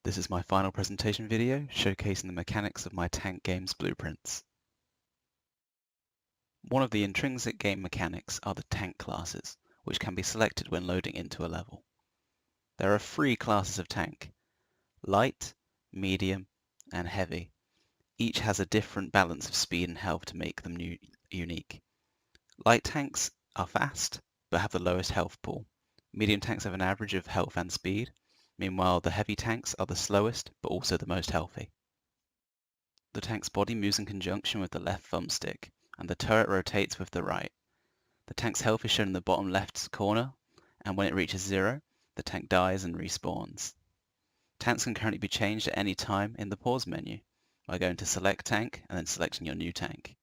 This is my final presentation video showcasing the mechanics of my tank game's blueprints. One of the intrinsic game mechanics are the tank classes, which can be selected when loading into a level. There are 3 classes of tank: light, medium, and heavy. Each has a different balance of speed and health to make them unique. Light tanks are fast, but have the lowest health pool. Medium tanks have an average of health and speed. Meanwhile, the heavy tanks are the slowest, but also the most healthy. The tank's body moves in conjunction with the left thumbstick, and the turret rotates with the right. The tank's health is shown in the bottom left corner, and when it reaches 0, the tank dies and respawns. Tanks can currently be changed at any time in the pause menu by going to Select Tank and then selecting your new tank.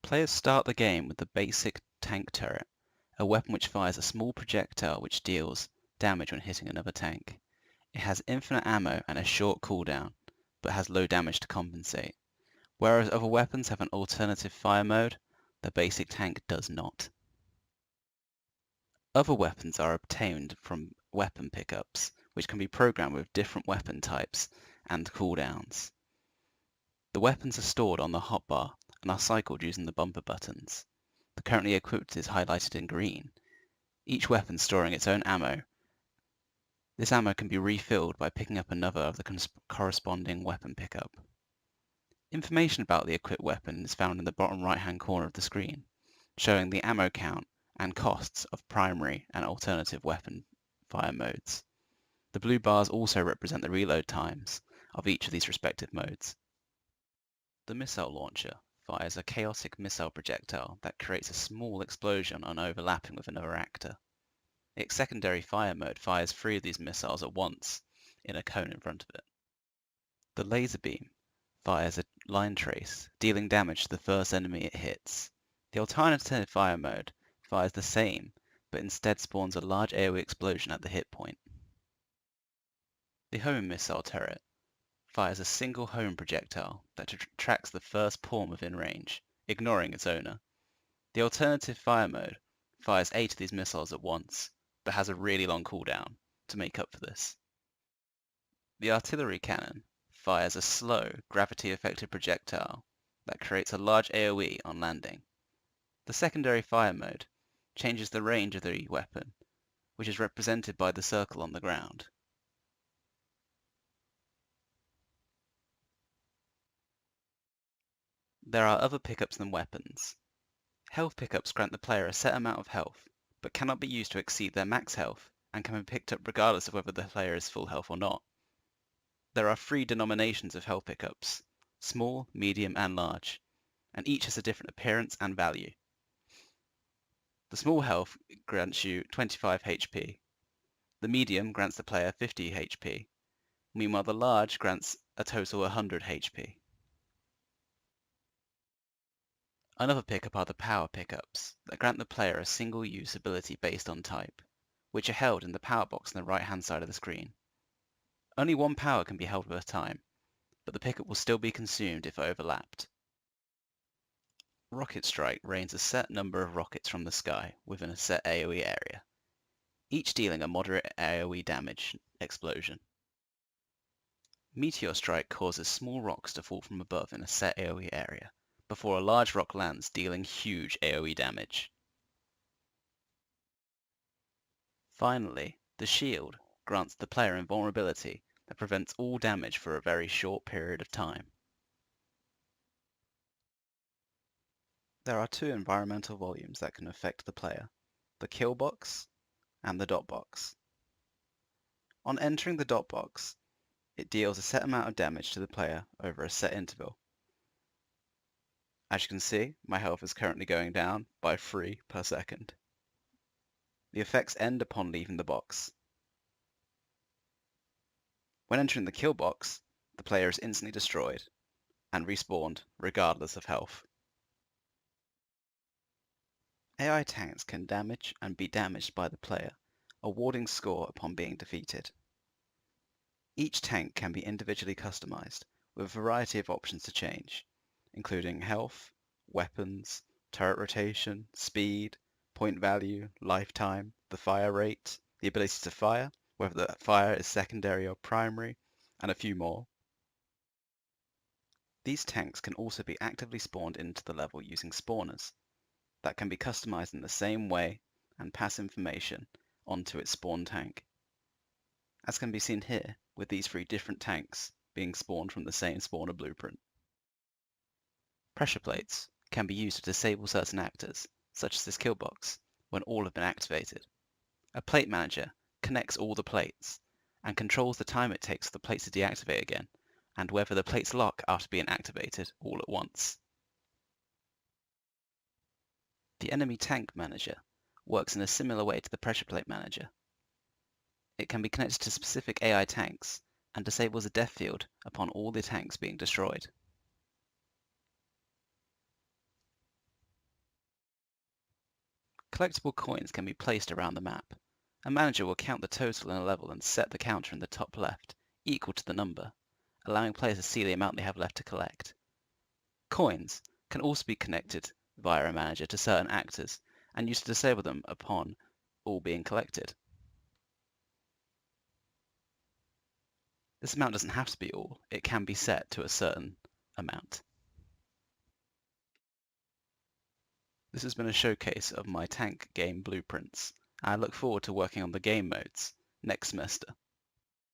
Players start the game with the basic tank turret, a weapon which fires a small projectile which deals damage when hitting another tank. It has infinite ammo and a short cooldown, but has low damage to compensate. Whereas other weapons have an alternative fire mode, the basic tank does not. Other weapons are obtained from weapon pickups, which can be programmed with different weapon types and cooldowns. The weapons are stored on the hotbar and are cycled using the bumper buttons. The currently equipped is highlighted in green, each weapon storing its own ammo. This ammo can be refilled by picking up another of the corresponding weapon pickup. Information about the equipped weapon is found in the bottom right-hand corner of the screen, showing the ammo count and costs of primary and alternative weapon fire modes. The blue bars also represent the reload times of each of these respective modes. The missile launcher fires a chaotic missile projectile that creates a small explosion on overlapping with another actor. Its secondary fire mode fires 3 of these missiles at once in a cone in front of it. The laser beam fires a line trace, dealing damage to the first enemy it hits. The alternative fire mode fires the same, but instead spawns a large AoE explosion at the hit point. The home missile turret fires a single home projectile that tracks the first pawn within range, ignoring its owner. The alternative fire mode fires 8 of these missiles at once, but has a really long cooldown to make up for this. The artillery cannon fires a slow, gravity-affected projectile that creates a large AoE on landing. The secondary fire mode changes the range of the weapon, which is represented by the circle on the ground. There are other pickups than weapons. Health pickups grant the player a set amount of health, but cannot be used to exceed their max health, and can be picked up regardless of whether the player is full health or not. There are 3 denominations of health pickups: small, medium, and large, and each has a different appearance and value. The small health grants you 25 HP. The medium grants the player 50 HP. Meanwhile, the large grants a total 100 HP. Another pickup are the power pickups that grant the player a single-use ability based on type, which are held in the power box on the right-hand side of the screen. Only 1 power can be held at a time, but the pickup will still be consumed if overlapped. Rocket Strike rains a set number of rockets from the sky within a set AoE area, each dealing a moderate AoE damage explosion. Meteor Strike causes small rocks to fall from above in a set AoE area, before a large rock lands, dealing huge AoE damage. Finally, the Shield grants the player invulnerability that prevents all damage for a very short period of time. There are 2 environmental volumes that can affect the player: the kill box and the dot box. On entering the dot box, it deals a set amount of damage to the player over a set interval. As you can see, my health is currently going down by 3 per second. The effects end upon leaving the box. When entering the kill box, the player is instantly destroyed and respawned regardless of health. AI tanks can damage and be damaged by the player, awarding score upon being defeated. Each tank can be individually customized, with a variety of options to change, including health, weapons, turret rotation, speed, point value, lifetime, the fire rate, the ability to fire, whether the fire is secondary or primary, and a few more. These tanks can also be actively spawned into the level using spawners that can be customized in the same way and pass information onto its spawn tank, as can be seen here with these 3 different tanks being spawned from the same spawner blueprint. Pressure plates can be used to disable certain actors, such as this kill box, when all have been activated. A plate manager connects all the plates and controls the time it takes for the plates to deactivate again, and whether the plates lock after being activated all at once. The enemy tank manager works in a similar way to the pressure plate manager. It can be connected to specific AI tanks and disables a death field upon all the tanks being destroyed. Collectible coins can be placed around the map. A manager will count the total in a level and set the counter in the top left equal to the number, allowing players to see the amount they have left to collect. Coins can also be connected via a manager to certain actors and used to disable them upon all being collected. This amount doesn't have to be all, it can be set to a certain amount. This has been a showcase of my tank game blueprints, and I look forward to working on the game modes next semester.